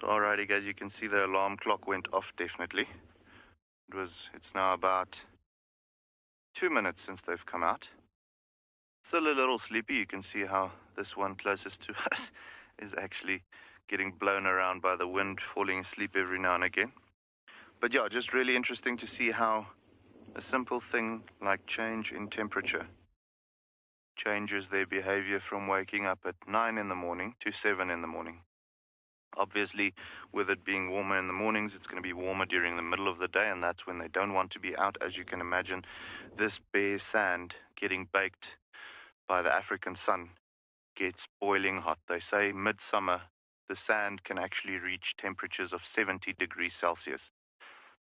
So alrighty guys, you can see the alarm clock went off definitely. It's now about 2 minutes since they've come out. Still a little sleepy. You can see how this one closest to us is actually getting blown around by the wind, falling asleep every now and again. But yeah, just really interesting to see how a simple thing like change in temperature changes their behavior from waking up at 9 in the morning to 7 in the morning. Obviously, with it being warmer in the mornings, it's going to be warmer during the middle of the day, and that's when they don't want to be out. As you can imagine, this bare sand getting baked by the African sun gets boiling hot. They say midsummer, the sand can actually reach temperatures of 70 degrees Celsius.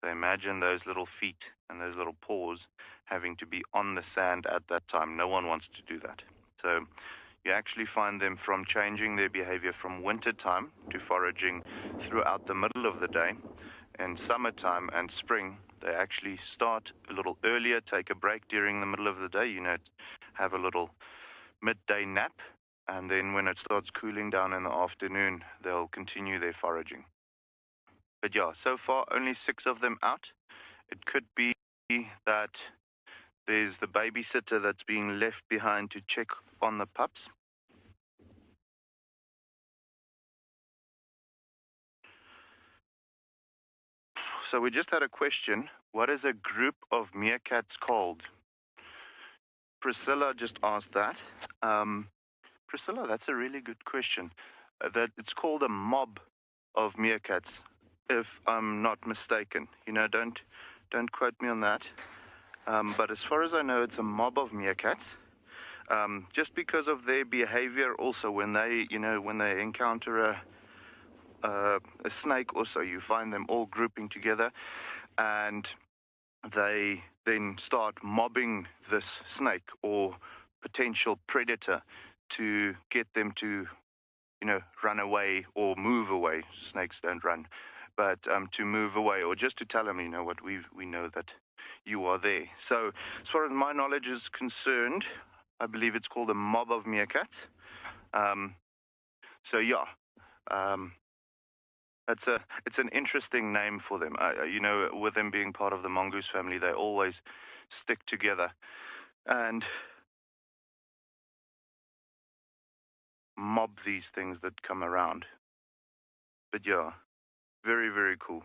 So imagine those little feet and those little paws having to be on the sand at that time. No one wants to do that. So you actually find them from changing their behavior from winter time to foraging throughout the middle of the day. In summertime and spring, they actually start a little earlier, take a break during the middle of the day, have a little midday nap, and then when it starts cooling down in the afternoon, they'll continue their foraging. But yeah, so far only 6 of them out. It could be that there's the babysitter that's being left behind to check on the pups. So we just had a question. What is a group of meerkats called? Priscilla just asked that. Priscilla, that's a really good question. That it's called a mob of meerkats, if I'm not mistaken. Don't quote me on that. But as far as I know, it's a mob of meerkats. Just because of their behavior also when they encounter a snake or so, you find them all grouping together and they then start mobbing this snake or potential predator to get them to, run away or move away. Snakes don't run, but to move away, or just to tell them, what we know that you are there. So as far as my knowledge is concerned, I believe it's called a mob of meerkats. So yeah, it's an interesting name for them. With them being part of the mongoose family, they always stick together and mob these things that come around. But yeah, very, very cool.